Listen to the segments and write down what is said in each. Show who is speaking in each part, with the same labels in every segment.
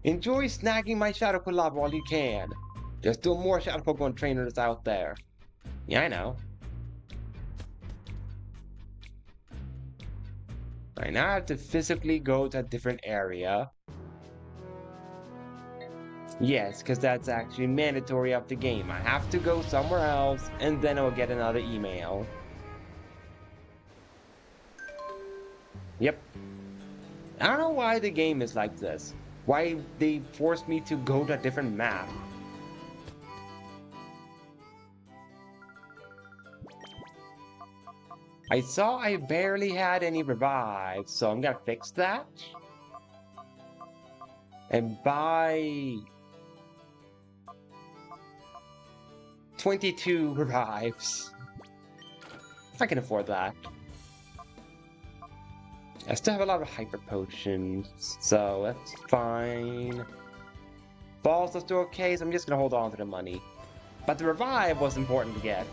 Speaker 1: Enjoy snagging my Shadow Quilava while you can. There's still more Shadow Pokemon trainers out there. Yeah, I know. Right now I have to physically go to a different area. Yes, because that's actually mandatory of the game. I have to go somewhere else, and then I'll get another email. Yep. I don't know why the game is like this. Why they forced me to go to a different map. I saw I barely had any revives, so I'm gonna fix that. And buy 22 revives. If I can afford that. I still have a lot of hyper potions, so that's fine. Balls are still okay, so I'm just gonna hold on to the money. But the revive was important to get.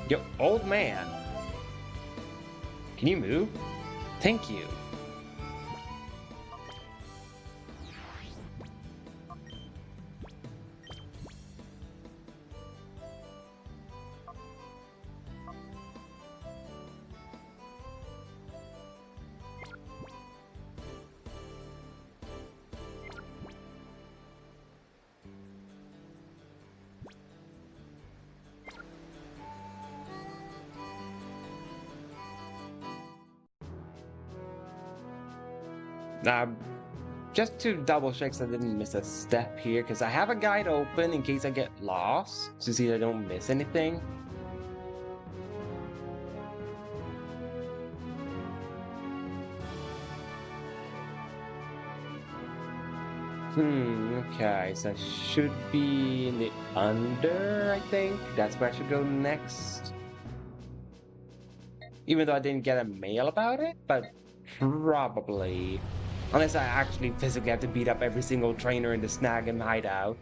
Speaker 1: Yo, old man. Can you move? Thank you. Just to double check so I didn't miss a step here, because I have a guide open in case I get lost, to see that I don't miss anything. Okay, so I should be in the under, I think. That's where I should go next. Even though I didn't get a mail about it, but probably. Unless I actually physically have to beat up every single trainer in the snag and hideout.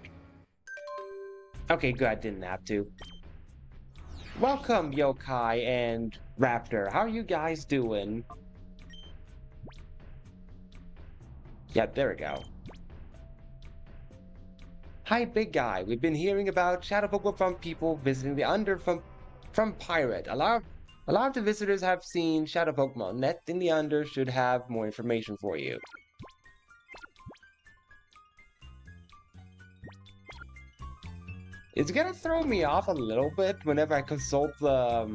Speaker 1: Okay, good, I didn't have to. Welcome, Yokai and Raptor. How are you guys doing? Yeah, there we go. Hi, big guy. We've been hearing about Shadow Pokemon from people visiting the Under from Pirate. A lot of the visitors have seen Shadow Pokemon. Net in the Under should have more information for you. It's gonna throw me off a little bit whenever I consult the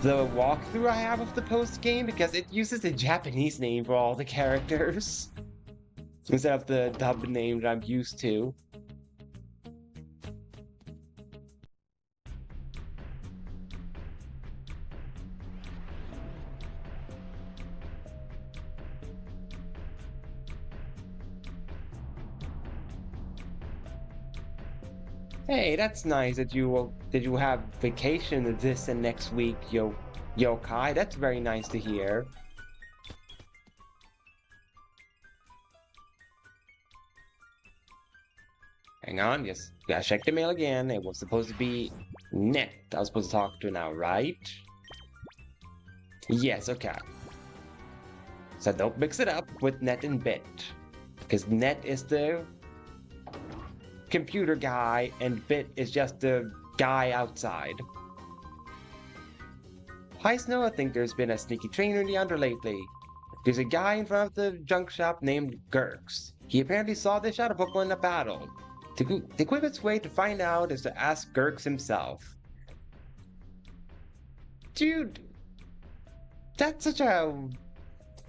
Speaker 1: walkthrough I have of the post game, because it uses the Japanese name for all the characters instead of the dubbed name that I'm used to. Hey, that's nice that you have vacation this and next week, Yokai. That's very nice to hear. Hang on, just gotta check the mail again. It was supposed to be Net I was supposed to talk to now, right? Yes, okay. So don't mix it up with Net and Bit. Because Net is the computer guy and Bit is just the guy outside. Hi Snow, I think there's been a sneaky trainer in the Under lately. There's a guy in front of the junk shop named Gurks. He apparently saw the Shadow Pokemon in a battle. The quickest way to find out is to ask Gurks himself. Dude, that's such a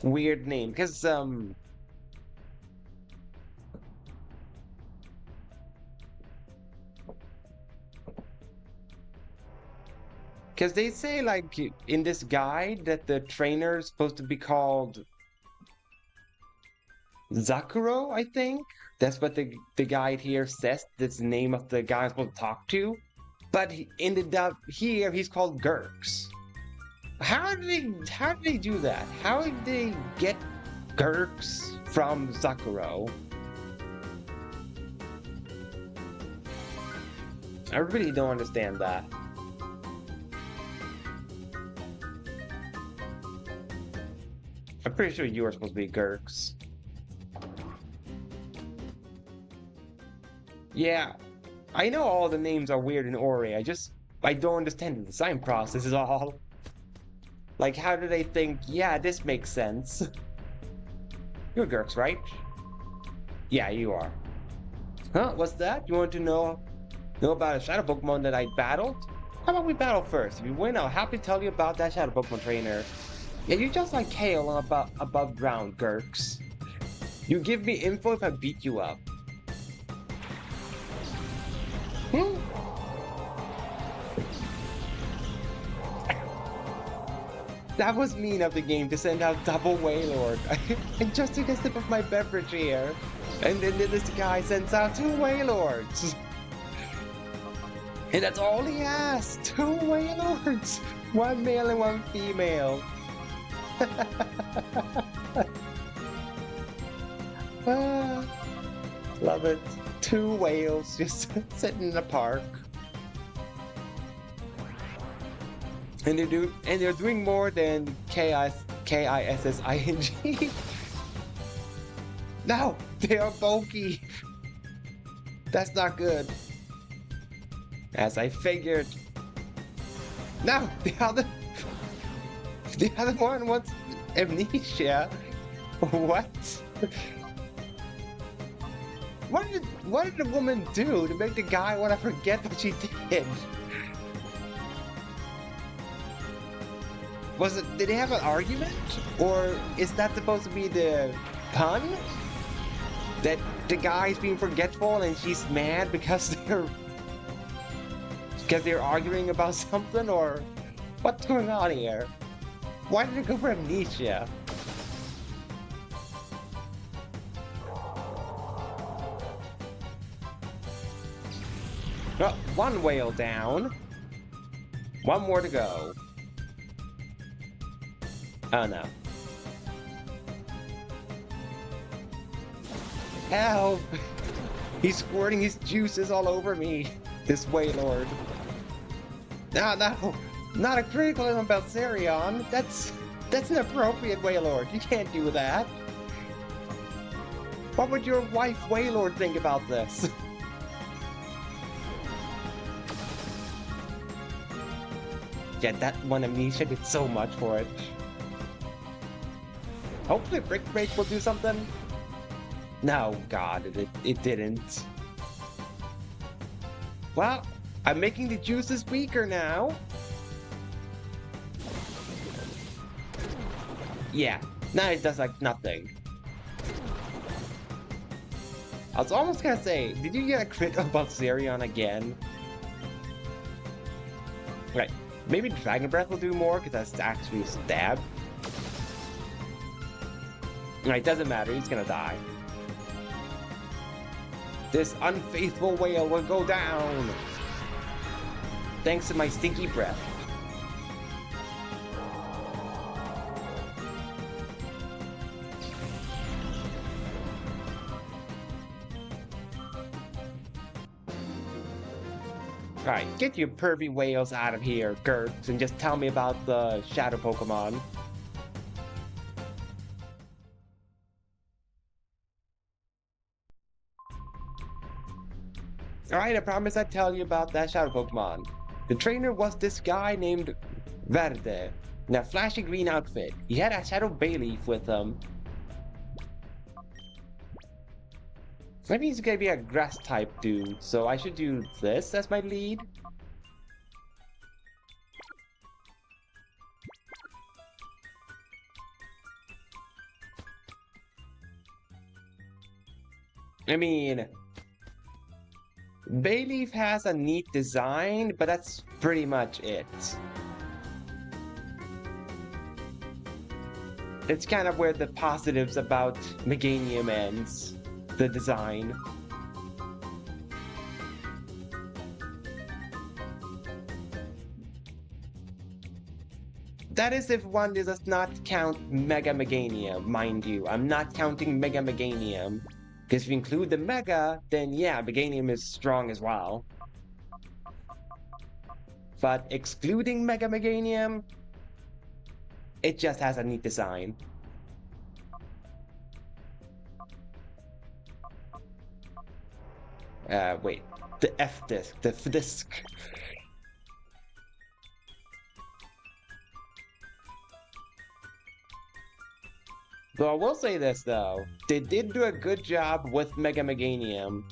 Speaker 1: weird name, because they say, like, in this guide that the trainer is supposed to be called Zakuro, I think. That's what the guide here says. That's the name of the guy I'm supposed to talk to. But in the dub here, he's called Gurks. How did they do that? How did they get Gurks from Zakuro? I really don't understand that. I'm pretty sure you were supposed to be Gurks. Yeah, I know all the names are weird in Ori. I don't understand the design process is all. Like, how do they think, yeah, this makes sense? You're Gurks, right? Yeah, you are. Huh? What's that? You want to know about a shadow Pokemon that I battled? How about we battle first? If you win, I'll happily tell you about that shadow Pokemon trainer. Yeah, you're just like Kale on above ground, Gurks. You give me info if I beat you up. Hmm? That was mean of the game to send out double Wailord. I just took a sip of my beverage here. And then this guy sends out 2 Wailords. And that's all he has. 2 Wailords. 1 male and 1 female. Love it. 2 whales just sitting in a park. And they're doing more than KISSING. No, they are bulky. That's not good. As I figured. No, the other one wants amnesia. What? What did the woman do to make the guy want to forget what she did? Did they have an argument? Or is that supposed to be the pun? That the guy's being forgetful and she's mad because they're arguing about something? Or what's going on here? Why did it go for amnesia? Oh, 1 whale down. 1 more to go. Oh no. Help! He's squirting his juices all over me. This Wailord. No, not a critical on Belsarion. That's an appropriate Wailord. You can't do that. What would your wife Wailord think about this? Yeah, that one amnesia did so much for it. Hopefully Brick Break will do something. No, God, it didn't. Well, I'm making the juices weaker now. Yeah, now it does like nothing. I was almost gonna say, did you get a crit on Balsarion again? Right, maybe Dragon Breath will do more because that's actually a stab. Right, doesn't matter, he's gonna die. This unfaithful whale will go down! Thanks to my stinky breath. Alright, get your pervy whales out of here, Gurks, and just tell me about the shadow Pokemon. Alright, I promise I'd tell you about that shadow Pokemon. The trainer was this guy named Verde, in a flashy green outfit. He had a shadow Bayleef with him. Maybe he's gonna be a grass type dude, so I should do this as my lead. I mean, Bayleef has a neat design, but that's pretty much it. It's kind of where the positives about Meganium ends. The design. That is if one does not count Mega Meganium, mind you. I'm not counting Mega Meganium. Because if you include the Mega, then yeah, Meganium is strong as well. But excluding Mega Meganium, it just has a neat design. Wait. The F disc. The F disc. Though I will say this, though. They did do a good job with Mega Meganium.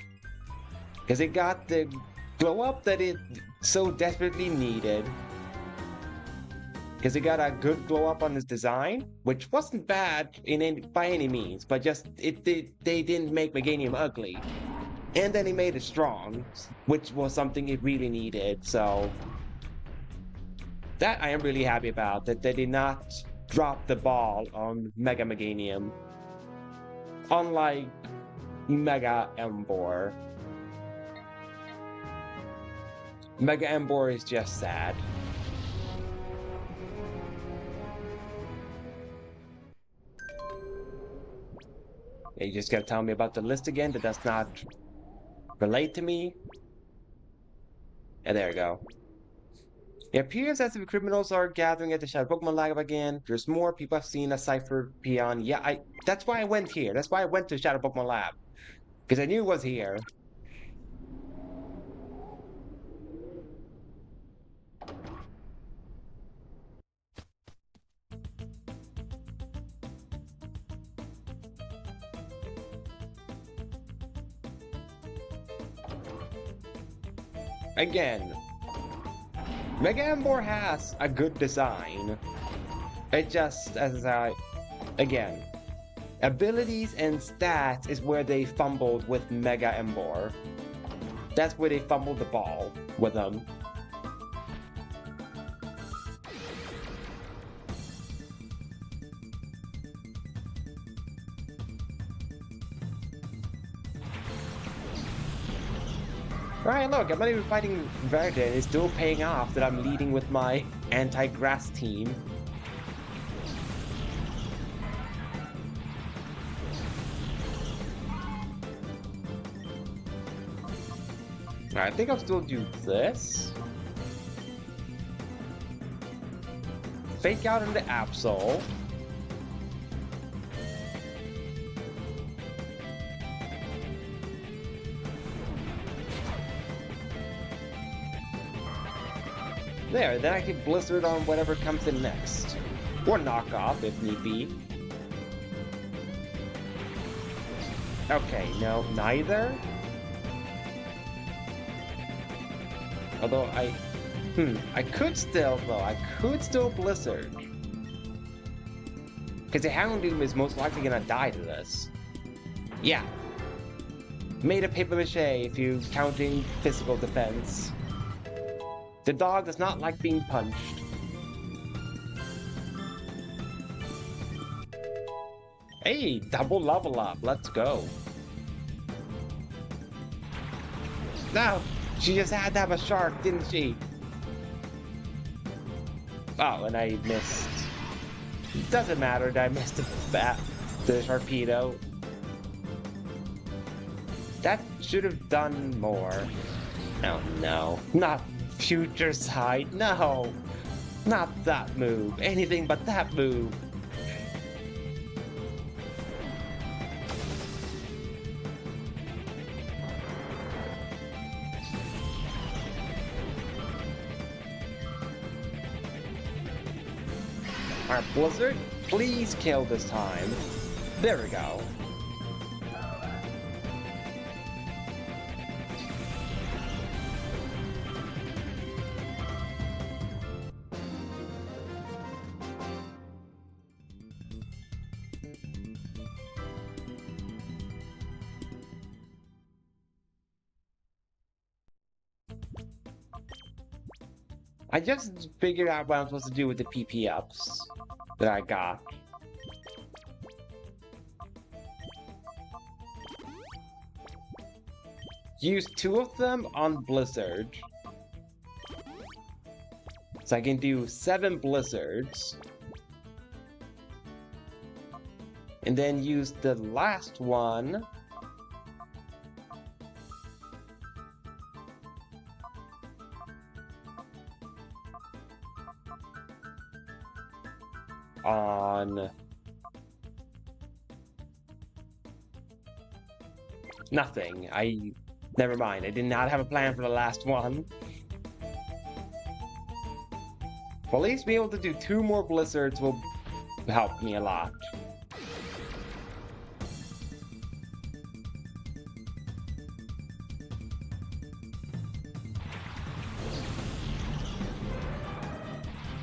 Speaker 1: Because it got the glow up that it so desperately needed. Because it got a good glow up on his design, which wasn't bad by any means, but just they didn't make Meganium ugly. And then he made it strong, which was something it really needed, so that I am really happy about, that they did not drop the ball on Mega Meganium. Unlike Mega Embor. Mega Embor is just sad. You just gotta tell me about the list again that does not relate to me. And there we go. It appears as if criminals are gathering at the Shadow Pokemon Lab again. There's more people I've seen a Cypher Peon. Yeah, that's why I went here. That's why I went to Shadow Pokemon Lab. Because I knew it was here. Again, Mega Embor has a good design. It just, again, abilities and stats is where they fumbled with Mega Embor. That's where they fumbled the ball with them. Alright, look, I'm not even fighting Verde, and it's still paying off that I'm leading with my anti-grass team. Alright, I think I'll still do this. Fake out into Absol. There, then I can Blizzard on whatever comes in next. Or knock off if need be. Okay, no, neither. Although I could still Blizzard. Because the Houndoom is most likely gonna die to this. Yeah. Made of paper mache if you're counting physical defense. The dog does not like being punched. Hey, double level up, let's go. No, she just had to have a shark, didn't she? Oh, and I missed. It doesn't matter that I missed the Sharpedo. That should have done more. Oh no, not Future Sight, no! Not that move, anything but that move. Alright, Blizzard, please kill this time. There we go. I just figured out what I'm supposed to do with the PP ups that I got. Use 2 of them on Blizzard. So I can do 7 Blizzards. And then use the last one on nothing. Never mind, I did not have a plan for the last one. Well, at least being able to do 2 more blizzards will help me a lot.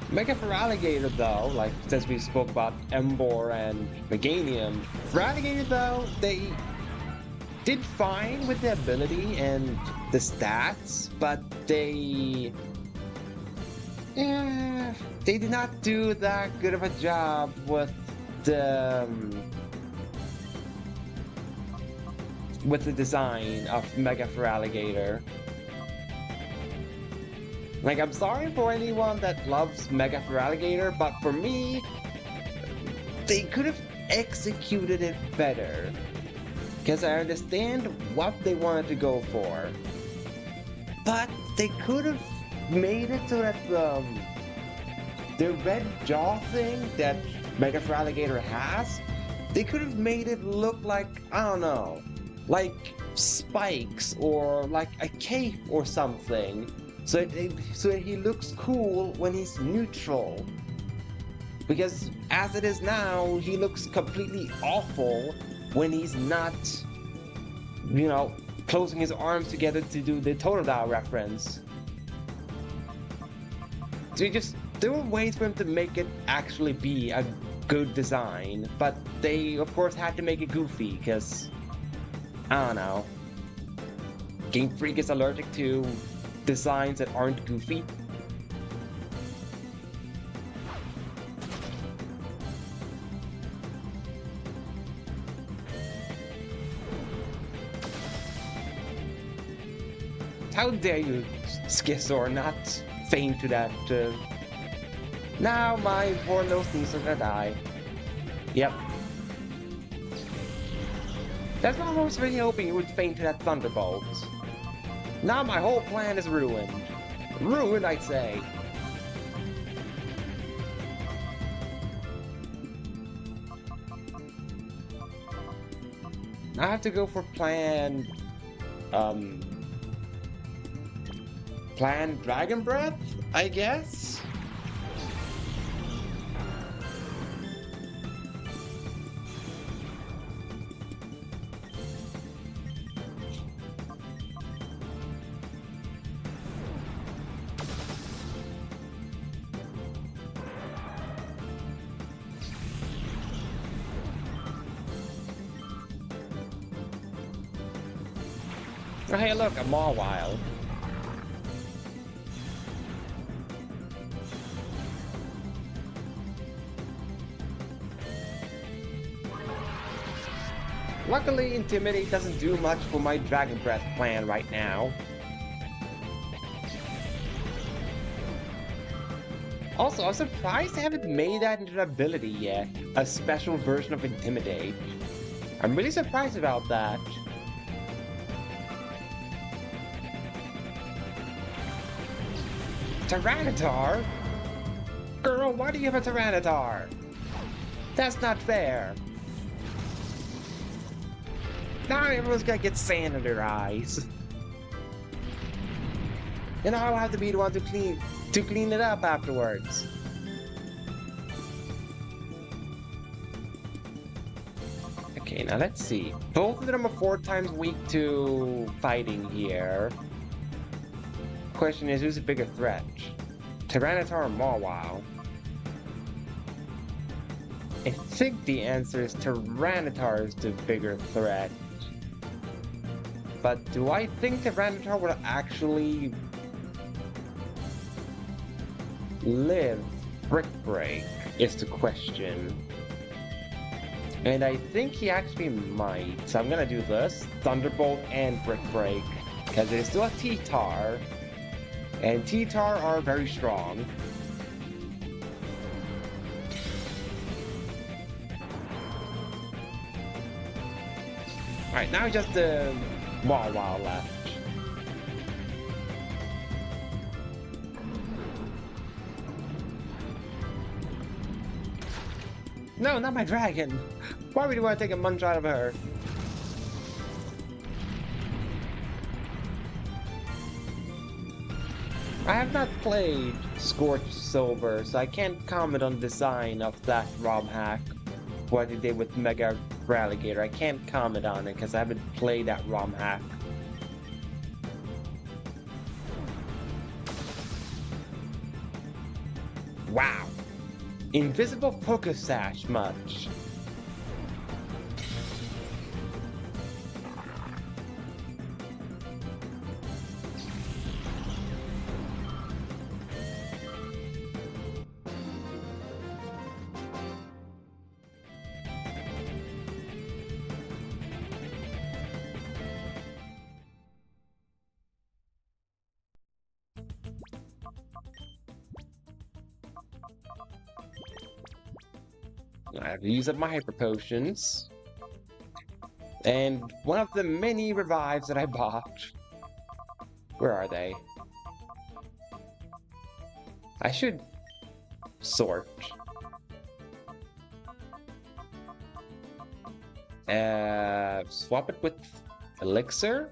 Speaker 1: Mega Feraligatr though, like since we spoke about Embor and Meganium, Feraligatr though, they did fine with the ability and the stats, but they did not do that good of a job with the design of Mega Feraligatr. Like, I'm sorry for anyone that loves Mega Feraligatr, but for me, they could have executed it better. Because I understand what they wanted to go for. But they could have made it so that the red jaw thing that Mega Feraligatr has, they could have made it look like, I don't know, like spikes or like a cape or something. So he looks cool when he's neutral. Because as it is now, he looks completely awful when he's not, you know, closing his arms together to do the Totodile reference. So there were ways for him to make it actually be a good design, but they of course had to make it goofy, because, I don't know, Game Freak is allergic to designs that aren't goofy. How dare you, Skizor, not feign to that. Now my poor little things are gonna die. Yep. That's what I was really hoping you would feign to that Thunderbolt. Now my whole plan is ruined. Ruined, I'd say. I have to go for plan Dragon Breath, I guess? Oh, hey, look, a Mawile. Luckily, Intimidate doesn't do much for my Dragon Breath plan right now. Also, I'm surprised they haven't made that into an ability yet. A special version of Intimidate. I'm really surprised about that. Tyranitar? Girl, why do you have a Tyranitar? That's not fair. Now everyone's gonna get sand in their eyes. And I'll have to be the one to clean it up afterwards. Okay, now let's see. Both of them are 4 times weak to fighting here. Question is, who's a bigger threat? Tyranitar or Mawile? I think the answer is Tyranitar is the bigger threat. But do I think Tyranitar would actually live Brick Break is the question. And I think he actually might. So I'm gonna do this. Thunderbolt and Brick Break. Because it is still a T-Tar. And T-Tar are very strong. Alright, now just the Mawile left. No, not my dragon! Why would you want to take a munch out of her? I have not played Scorched Silver, so I can't comment on the design of that ROM hack. What they did with Mega Ralligator. I can't comment on it because I haven't played that ROM hack. Wow. Invisible Pokesash much. I have to use up my hyper potions. And one of the many revives that I bought. Where are they? I should sort. Swap it with Elixir?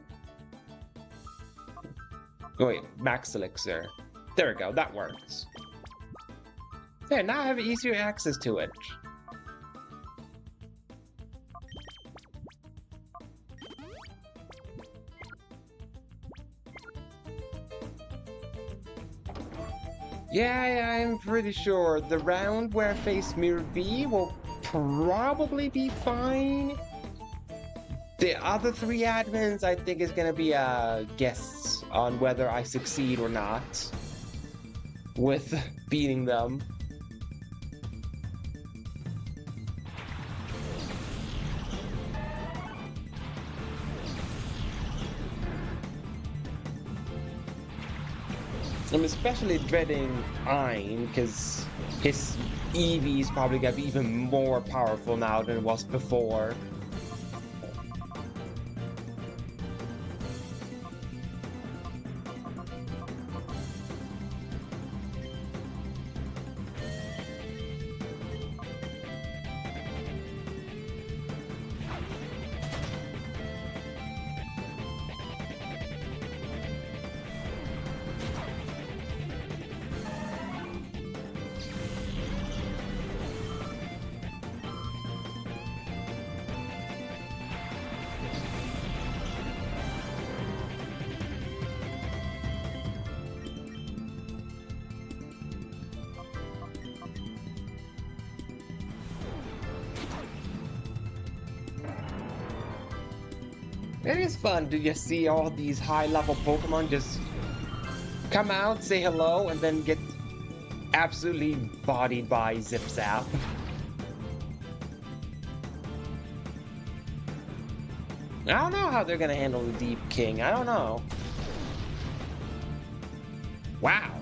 Speaker 1: Oh wait, Max Elixir. There we go, that works. There, now I have easier access to it. Yeah, I'm pretty sure the round where I face Mirror B will probably be fine. The other three admins, I think, is gonna be guests on whether I succeed or not with beating them. I'm especially dreading Ein, because his Eevee is probably gonna be even more powerful now than it was before. It is fun to just see all these high-level Pokemon just come out, say hello, and then get absolutely bodied by Zip Zap. I don't know how they're gonna handle the Deep King. I don't know. Wow.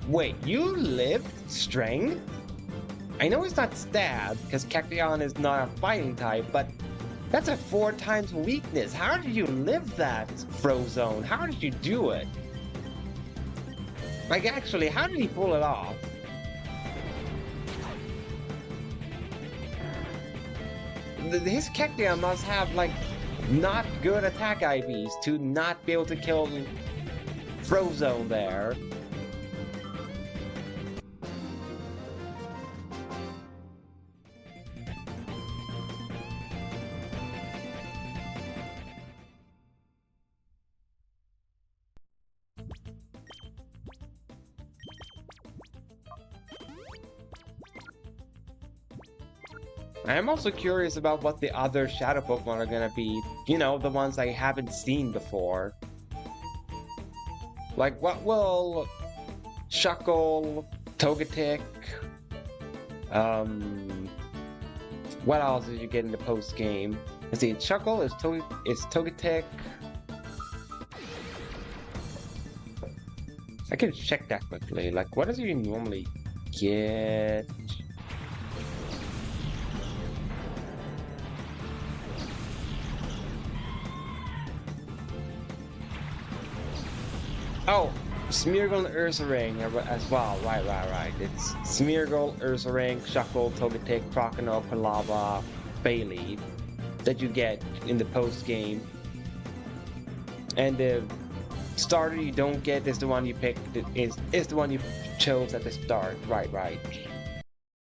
Speaker 1: Wait, you lived Strength? I know it's not Stab, because Cacteon is not a fighting type, but that's a 4 times weakness. How did you live that, Frozone? How did you do it? Like, actually, how did he pull it off? His Cacteon must have, like, not good attack IVs to not be able to kill Frozone there. I'm also curious about what the other Shadow Pokemon are gonna be. You know, the ones I haven't seen before. Like, what will Shuckle, Togetic, what else did you get in the post-game? Let's see, Shuckle is Togetic. I can check that quickly. Like, what does he normally get? Oh, Smeargle and Ursaring as well. Right. It's Smeargle, Ursaring, Shuckle, Togetic, Croconaw, Quilava, Bayleef that you get in the post game. And the starter you don't get is the one you picked, is the one you chose at the start. Right.